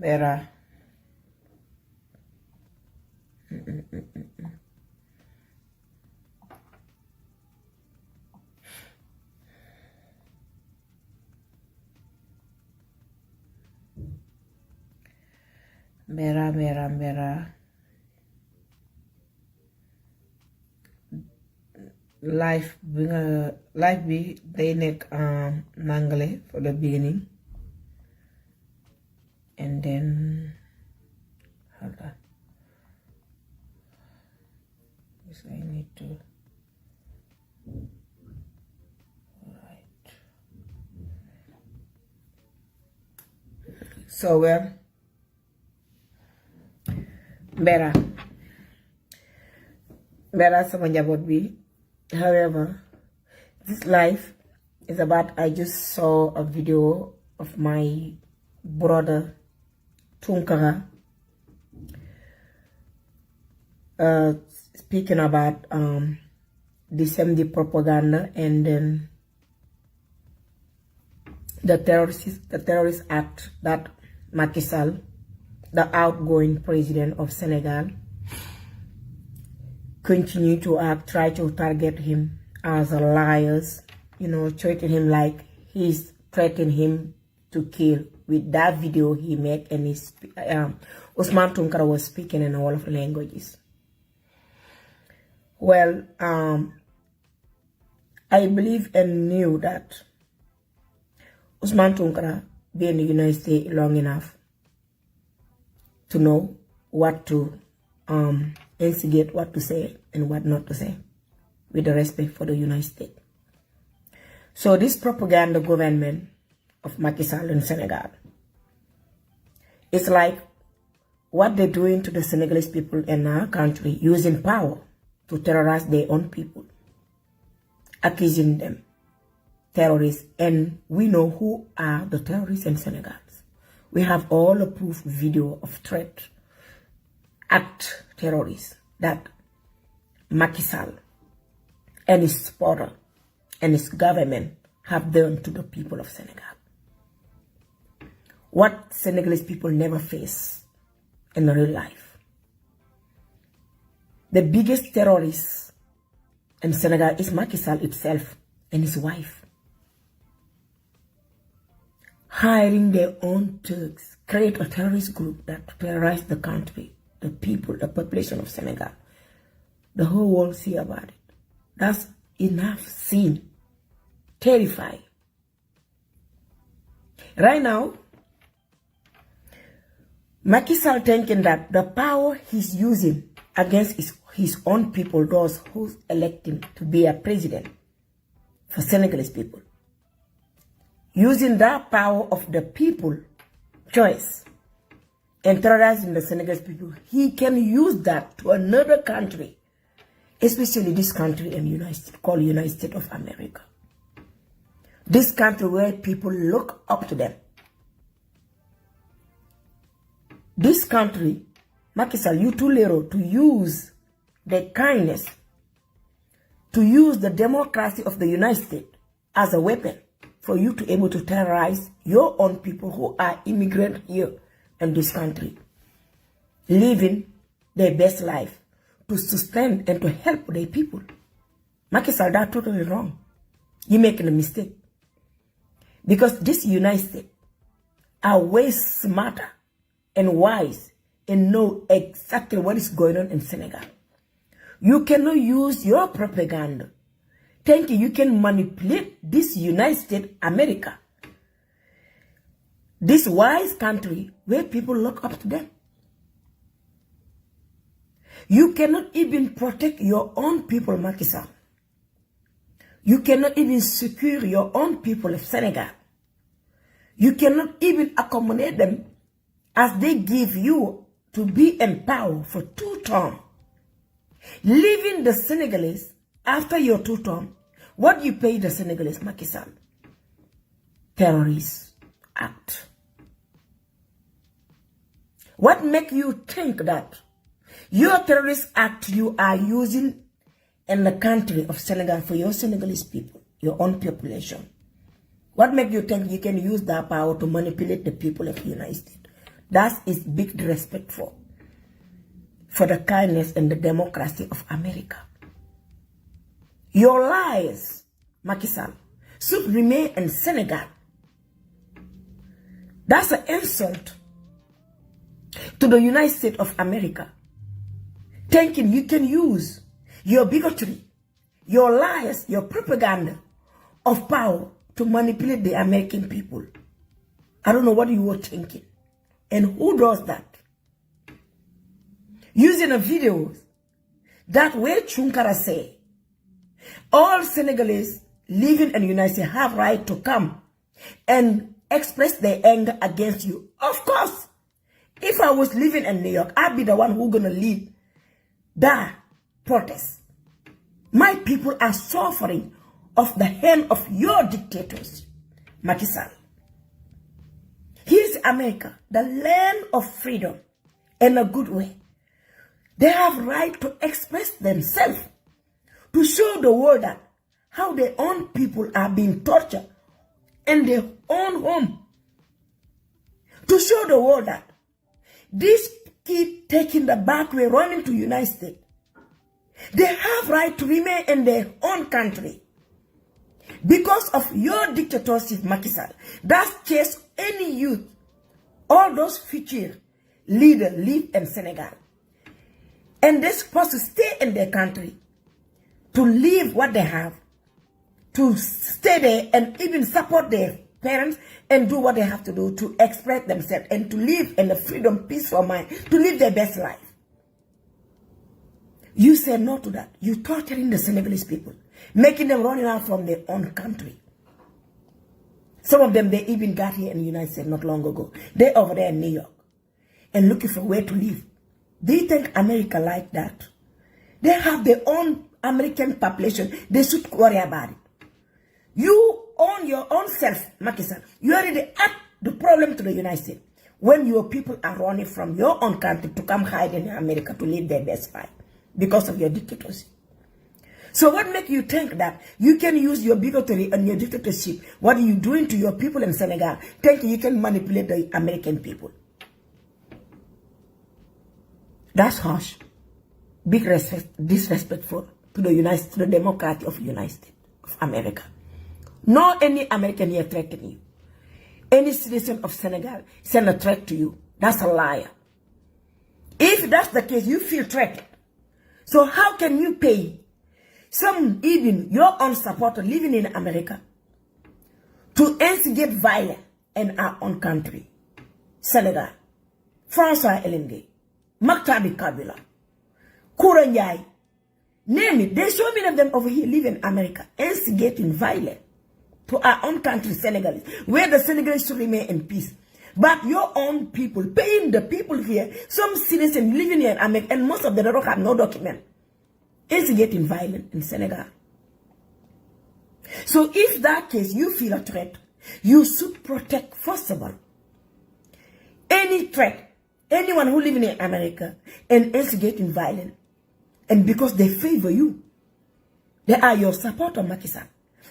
Mera. Mera. Life be they make nangle for the beginning, and then hold on. Yes, I need to. Alright. So better sama njaboot bi. However, this life is about, I just saw a video of my brother Tunkara speaking about the propaganda and then the terrorist act that Macky Sall, the outgoing president of Senegal, continue to try to target him as a liar, treating him like he's threatening him to kill. With that video he made, and Ousmane Tunkara was speaking in all of the languages. Well, I believe and knew that Ousmane Tunkara been in the United States long enough to know what to instigate, what to say and what not to say, with the respect for the United States. So this propaganda government of Macky Sall in Senegal, it's like what they're doing to the Senegalese people in our country, using power to terrorize their own people, accusing them terrorists, and we know who are the terrorists in Senegal. We have all the proof video of Traite act terrorists that Macky Sall and his supporter and his government have done to the people of Senegal. What Senegalese people never face in real life. The biggest terrorist in Senegal is Macky Sall itself and his wife. Hiring their own thugs, create a terrorist group that terrorize the country, the people, the population of Senegal. The whole world see about it. That's enough seen. Terrifying. Right now, Macky Sall thinking that the power he's using against his own people, those who elect him to be a president for Senegalese people, using that power of the people choice and terrorizing the Senegalese people, he can use that to another country, especially this country in called United States of America. This country where people look up to them. This country, Macky Sall, you too little to use the kindness, to use the democracy of the United States as a weapon for you to be able to terrorize your own people who are immigrant here in this country, living their best life to sustain and to help their people. Macky Sall, that's totally wrong. You're making a mistake. Because this United States are way smarter and wise and know exactly what is going on in Senegal. You cannot use your propaganda thinking you can manipulate this United States, America, this wise country where people look up to them. You cannot even protect your own people, Macky Sall. You cannot even secure your own people of Senegal. You cannot even accommodate them as they give you to be in power for 2 terms. Leaving the Senegalese after your 2 terms, what you pay the Senegalese, Macky Sall? Terrorist act. What make you think that your terrorist act you are using in the country of Senegal for your Senegalese people, your own population? What make you think you can use that power to manipulate the people of the United States? That is big respect for the kindness and the democracy of America. Your lies, Macky Sall, should remain in Senegal. That's an insult to the United States of America. Thinking you can use your bigotry, your lies, your propaganda of power to manipulate the American people. I don't know what you were thinking. And who does that? Using a video that where Chunkara say, all Senegalese living in the United States have right to come and express their anger against you. Of course, if I was living in New York, I'd be the one who's gonna lead that protest. My people are suffering of the hand of your dictators, Macky Sall. Here's America, the land of freedom in a good way. They have right to express themselves, to show the world that how their own people are being tortured in their own home. To show the world that these keep taking the back way, running to the United States. They have right to remain in their own country. Because of your dictatorship, Macky Sall, that chase any youth, all those future leaders live in Senegal. And they're supposed to stay in their country, to live what they have, to stay there and even support their parents and do what they have to do to express themselves and to live in the freedom, peaceful mind, to live their best life. You say no to that. You torturing the Senegalese people, making them running out from their own country. Some of them, they even got here in the United States not long ago. They're over there in New York and looking for where to live. Do you think America like that? They have their own American population. They should worry about it. You own your own self, Macky Sall. You already add the problem to the United States when your people are running from your own country to come hide in America to live their best life because of your dictatorship. So what makes you think that you can use your bigotry and your dictatorship, what are you doing to your people in Senegal, thinking you can manipulate the American people? That's harsh. Big respect, disrespectful to the democracy of the United States of America. No any American here threatening you. Any citizen of Senegal send a threat to you. That's a liar. If that's the case, you feel threatened. So how can you pay some, even your own supporter living in America, to instigate violence in our own country? Senegal, François Elenge, Maktabi Kabila, Kouranyai, name it. There's so many of them over here living in America, instigating violence to our own country, Senegalese, where the Senegalese should remain in peace. But your own people, paying the people here, some citizens living here in America, and most of them don't have no document, instigating violence in Senegal. So if that case, you feel a threat, you should protect, first of all, any threat, anyone who lives in America and instigating violence, and because they favor you, they are your supporter, Macky Sall.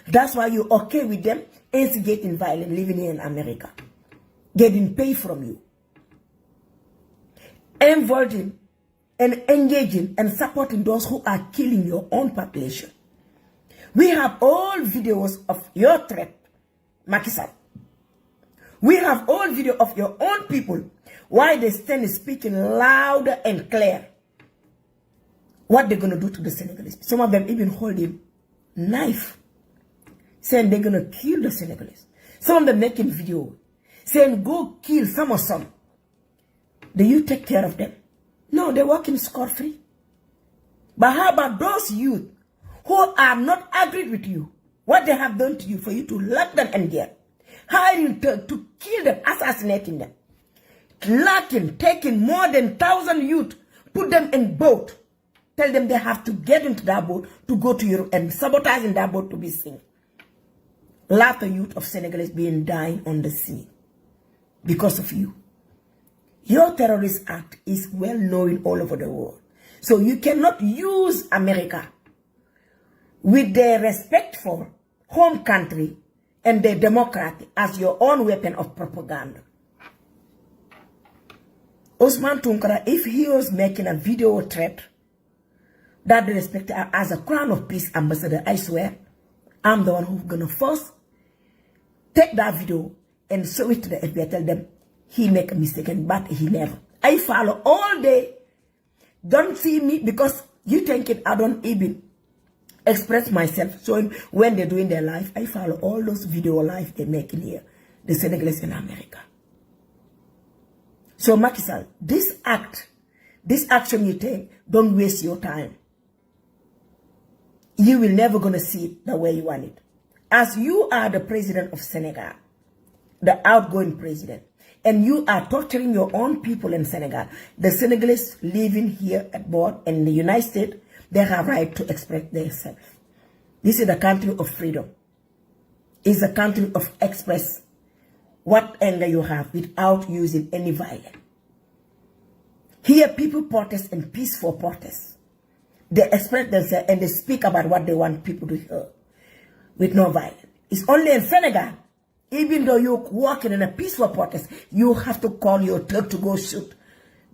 That's why you're okay with them instigating violence, living here in America, getting paid from you, involving and engaging and supporting those who are killing your own population. We have all videos of your threat, Macky Sall. We have all video of your own people, why they stand speaking louder and clear what they're going to do to the Senegalese. Some of them even holding knife, saying they're going to kill the Senegalese. Some of them making video, saying go kill some or some. Do you take care of them? No, they're working scot-free. But how about those youth who are not agreed with you, what they have done to you for you to lock them in jail, hiring to kill them, assassinating them, locking, taking more than 1,000 youth, put them in boat, tell them they have to get into that boat to go to Europe and sabotaging that boat to be seen. Lot of youth of Senegal is being dying on the sea because of you. Your terrorist act is well known all over the world. So you cannot use America with their respect for home country and their democracy as your own weapon of propaganda. Ousmane Tounkara, if he was making a video threat that they respect as a crown of peace ambassador, I swear, I'm the one who's gonna first take that video and show it to the FBI, tell them he make a mistake, but he never. I follow all day. Don't see me because you think it, I don't even express myself. So when they're doing their life, I follow all those video live they make in here, the Senegalese in America. So Macky Sall, this action you take, don't waste your time. You will never gonna see it the way you want it. As you are the president of Senegal, the outgoing president, and you are torturing your own people in Senegal, the Senegalese living here at board in the United States, they have right to express themselves. This is the country of freedom. It's a country of express what anger you have without using any violence. Here people protest in peaceful protest. They express themselves and they speak about what they want people to hear with no violence. It's only in Senegal, even though you're walking in a peaceful protest, you have to call your truck to go shoot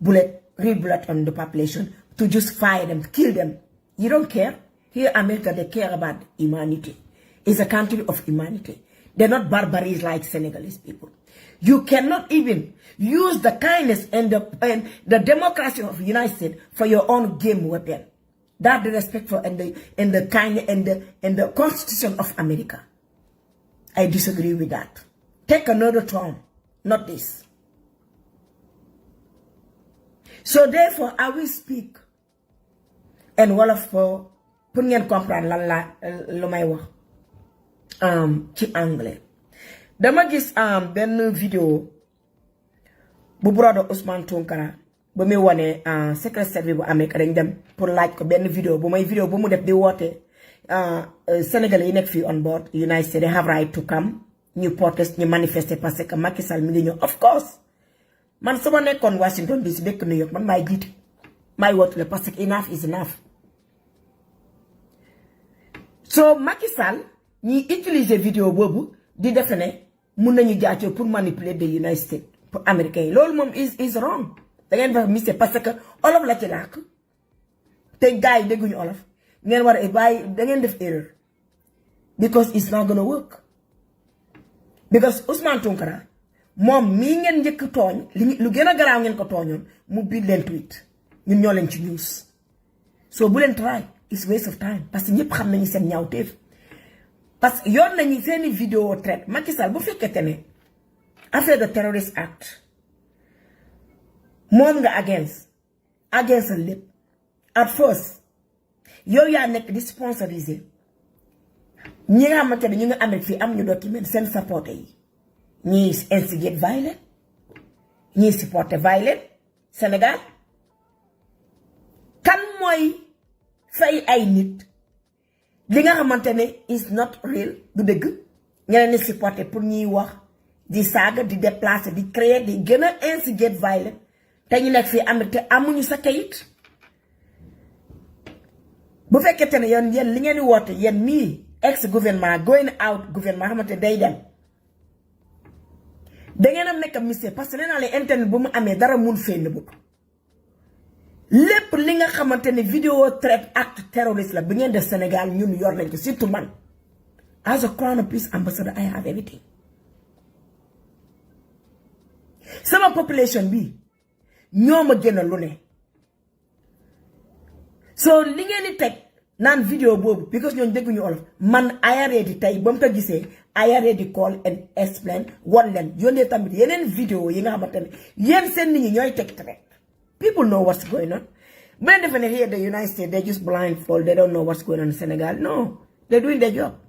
real bullet on the population, to just fire them, kill them. You don't care. Here in America, they care about humanity. It's a country of humanity. They're not barbaries like Senegalese people. You cannot even use the kindness and the democracy of the United States for your own game weapon. That the respect for and the kindness and the Constitution of America. I disagree with that. Take another term, not this. So therefore, I will speak and wolof for pour ngeen comprendre lan la lu may wax ci anglais. Dama gis benn vidéo bu brother Ousmane Tounkara ba muy wane Secret Service bu Amérique dañ dem pour laaj ko benn vidéo bu mu def di woote Sénégalais yi nekk fii on board United States, they have right to come ñu protest ñu manifester parce que Macky Sall mi ngi ñëw. Of course man su ma nekkoon Washington DC dëkk New York man maay jiite maay wootule parce que enough is enough. So Macky Sall ñi utiliser vidéo boobu di defe ne mun nañu jaacoo pour manipuler the United States pour américains yi loolu moom is wrong. Da ngeen fa miste parce que olof la ci làkk te gars yi dégguñu olof ngeen war a bàyyi da ngeen def erreur because it's not gonna work. Because Ousmane Tounkara moom mii ngeen njëkk tooñ lu gën a garaaw ngeen ko tooñoon mu biir leen tweet ñun ñoo leen ci news. So bu leen try, it's waste of time parce que ñëpp xam nañu seen ñaawteef. Parce que yoon nañu seeni vidéo traite Macky Sall bu fekkete ne affaire de Terroriste Act moom nga against lépp. At first yow yaa nekk di sponsoriser ñi nga xamante ne ñu nga Amérique fii am ñu document seen supporter yi ñii instigate violence ñii supporter violence Sénégal. Kan mooy fay ay nit li nga xamante ne is not real du dëgg ñeneen ni supporter pour ñuy wax di saaga di déplacer di créer di gën a instigate violence te ñu nekk fii Amérique te amuñu sa kayit. Bu fekkete ne yéen li ngeen di woote yéen mii ex gouvernement going out gouvernement xamante day dem da ngeen a make a mistake parce que nee naa leen internet bu mu amee dara mun fee nëbbu lépp li nga xamante ne vidéo traite acte terroriste la bi ngeen def Sénégal ñun yor nañ ko surtout man as a crown of peace ambassador I have everything. Sama population bi ñoo ma gën a lu ne. So li ngeen di teg naan vidéo boobu because ñooñu dégguñu olof man I already tey ba mu ko gisee I already call and explain wan leen yónnee tamit yeneen vidéo yi nga xamante ne yéen seen nit ñi ñooy teg traite. People know what's going on. But definitely here in the United States, they're just blindfold. They don't know what's going on in Senegal. No, they're doing their job.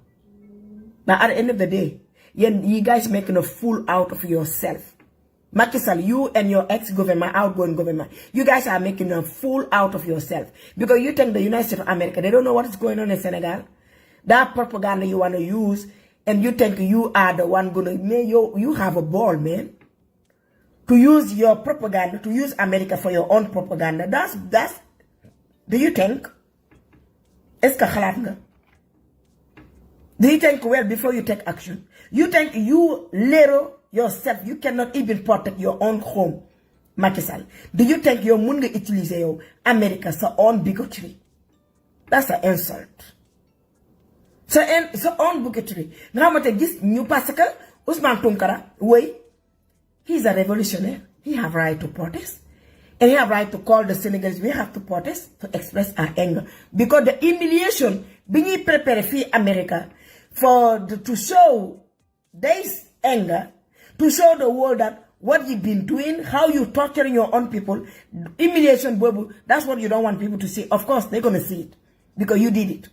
But at the end of the day, you guys making a fool out of yourself. Macky Sall, you and your ex-government, outgoing government, you guys are making a fool out of yourself. Because you think the United States of America, they don't know what's going on in Senegal. That propaganda you want to use, and you think you are the one going to, man, you have a ball, man. To use your propaganda, to use America for your own propaganda, that's, do you think? Est-ce que xalaat nga? Do you think well before you take action? You think you little yourself, you cannot even protect your own home Macky Sall, do you think you're going to utilize your America's own bigotry? That's an insult. So own bigotry. Now, I'm going to this new Pascal, Ousmane Tounkara, he's a revolutionary. He have right to protest. And he have right to call the Senegalese. We have to protest to express our anger. Because the humiliation being prepared for America to show this anger, to show the world that what you've been doing, how you torturing your own people, humiliation, that's what you don't want people to see. Of course, they're going to see it. Because you did it.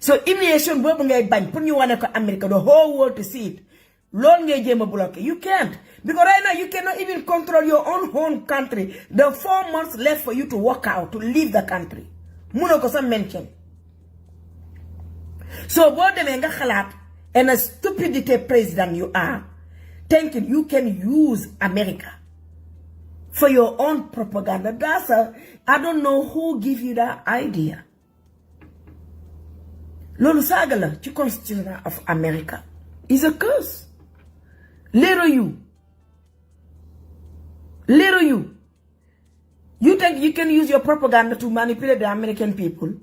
So humiliation, put you want America, the whole world to see it. You can't. Because right now, you cannot even control your own home country. There are 4 months left for you to walk out, to leave the country. Mention. So, and a stupidity president you are, thinking you can use America for your own propaganda. I don't know who give you that idea. Lolu sagala, the Constitution of America is a curse. Little you. You think you can use your propaganda to manipulate the American people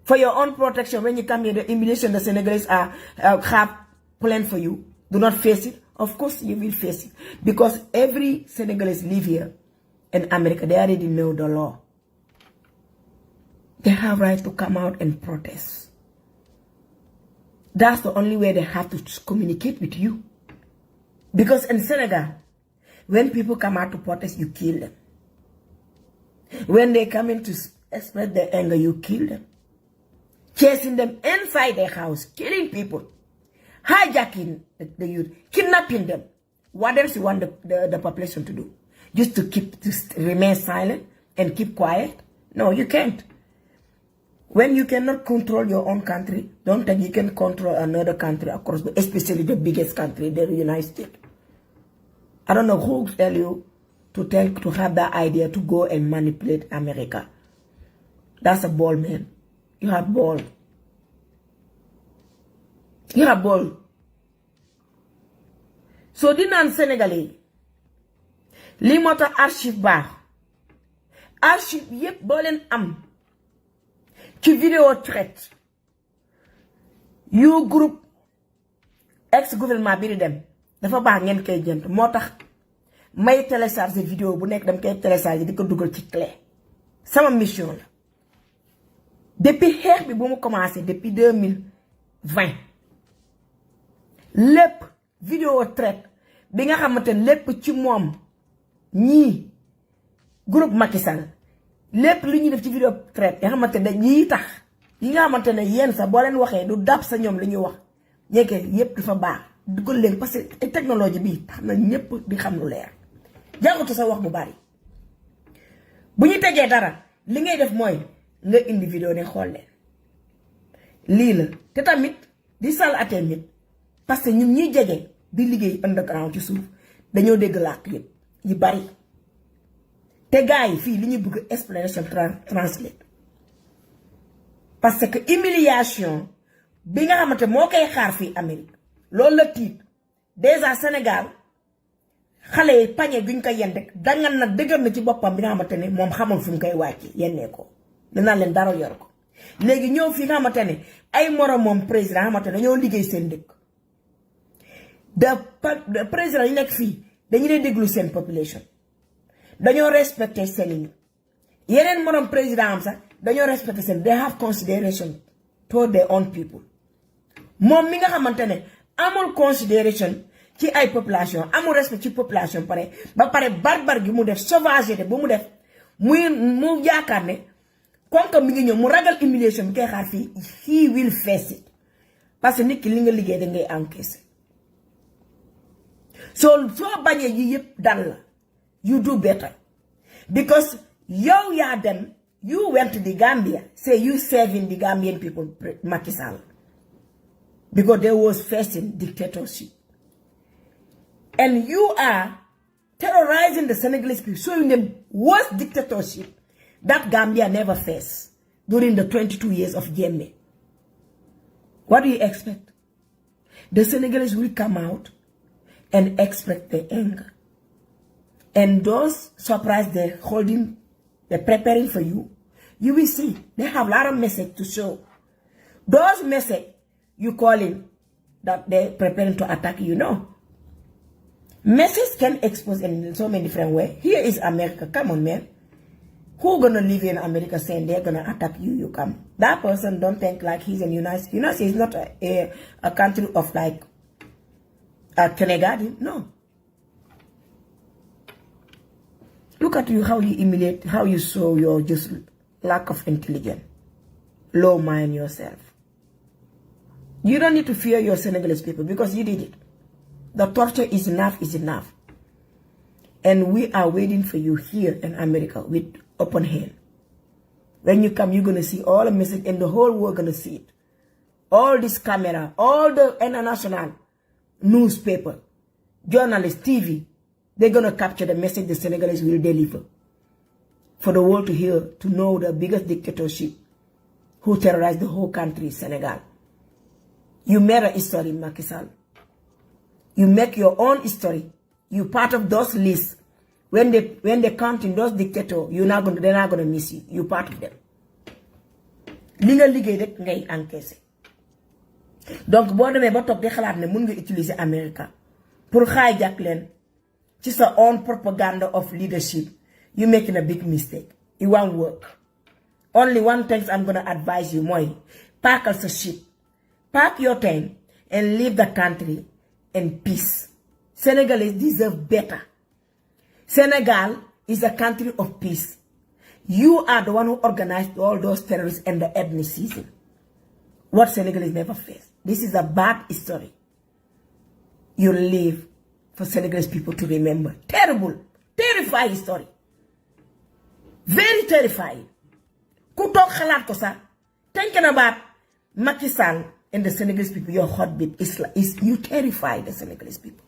for your own protection when you come here, the humiliation the Senegalese have planned for you. Do not face it. Of course you will face it. Because every Senegalese live here in America, they already know the law. They have right to come out and protest. That's the only way they have to communicate with you. Because in Senegal, when people come out to protest, you kill them. When they come in to express their anger, you kill them. Chasing them inside their house, killing people, hijacking the youth, kidnapping them. What else you want the population to do? Just to remain silent and keep quiet? No, you can't. When you cannot control your own country, don't think you can control another country across, especially the biggest country, the United States. I don't know who tell you to have that idea to go and manipulate America. That's a ball, man. You have ball. You have ball. So dinan Senegalese. Li mota archive ba. Archive yep bolen am. Ci vidéo traite. You group ex-gouvernement bi di dem. Dafa baax ngeen koy jënd motax may télécharger vidéo bu nek dam koy télécharger diko duggal ci clé sama mission la depuis xex bi bu mu commencé depuis 2020 lepp vidéo traite bi nga xamantene lepp ci mom ñi groupe Macky Sall lepp lu ñuy def ci vidéo traite nga xamantene dañuy tax yi nga xamantene yeen sa bo len waxé du dab sa ñom li ñuy wax ñeke yépp dafa baax dugal leen parce que technologie bi tax na ñepp di xam lu leer jàngatu sa wax bu bari bu ñu tegee dara li ngay def mooy nga indi vidéo ne xool leen lii la te tamit di sal atee nit parce que ñun ñuy jege di liggéey underground ci suuf dañoo dégg làkk yëpp yi bari te gars yi fii li ñu bëgg explanation translate parce que humiliation bi nga xamante moo koy xaar fii Amérique loolu la tiit déjà Sénégal xale yi pañe guñ ko yen rek dangan na dëgër na ci boppam bi nga xamante ne moom xamul fu mu koy wàcce yennee ko danaa leen dara yor ko léegi ñëw fi nga xamante ne ay morom moom président xamante ne dañoo liggéey seen dëkk de président yi nekk fii dañu leen déglu seen population dañoo respecté seen i yeneen morom président am sax dañoo respecté seen they have consideration toward their own people moom mi nga xamante ne amul consideration ci ay population amul respect ci population pare ba pare barbar gi mu def sauvagité bu mu def mu yaakaar ne konka mi ngi ñëw mu ragal humiliation bi koy xaar fii he will face it parce que nit ki li nga liggéey da ngay encaisser soo bañee yi yëpp dal la you do better because yow yaa dem you went to the Gambia say you serving the Gambian people Macky Sall because they was facing dictatorship. And you are terrorizing the Senegalese people, showing them worst dictatorship that Gambia never faced during the 22 years of Jammeh. What do you expect? The Senegalese will come out and express their anger. And those surprise they're holding, they're preparing for you, you will see they have a lot of message to show. Those message you call in that they're preparing to attack you, no. Message can expose in so many different ways. Here is America. Come on, man. Who gonna live in America saying they're gonna attack you? You come. That person don't think like he's in United States. United States is not a country of like a kindergarten. No. Look at you, how you humiliate, how you show your just lack of intelligence. Low mind yourself. You don't need to fear your Senegalese people because you did it. The torture is enough, is enough. And we are waiting for you here in America with open hand. When you come, you're going to see all the message and the whole world going to see it. All this camera, all the international newspaper, journalists, TV, they're going to capture the message the Senegalese will deliver. For the world to hear, to know the biggest dictatorship who terrorized the whole country, Senegal. You made a history, Macky Sall. You make your own history. You part of those lists. When they count in those dictators, they're not gonna miss you. You part of them. Linga liggéey rek ngay encaisser. Donc boo demee ba toog di xalaat ne mun nga utiliser America pour hijack leen ci sa own propaganda of leadership, you're making a big mistake. It won't work. Only one thing I'm gonna advise you, mooy packal sa ship, pack your thing, and leave the country in peace. Senegalese deserve better. Senegal is a country of peace. You are the one who organized all those terrorists and the ethnicism. What Senegalese never faced. This is a bad history. You live for Senegalese people to remember. Terrible, terrifying story. Very terrifying. Ku tok xalaat ko sa, thinking about Macky Sall and the Senegalese people, your heartbeat is you terrify the Senegalese people.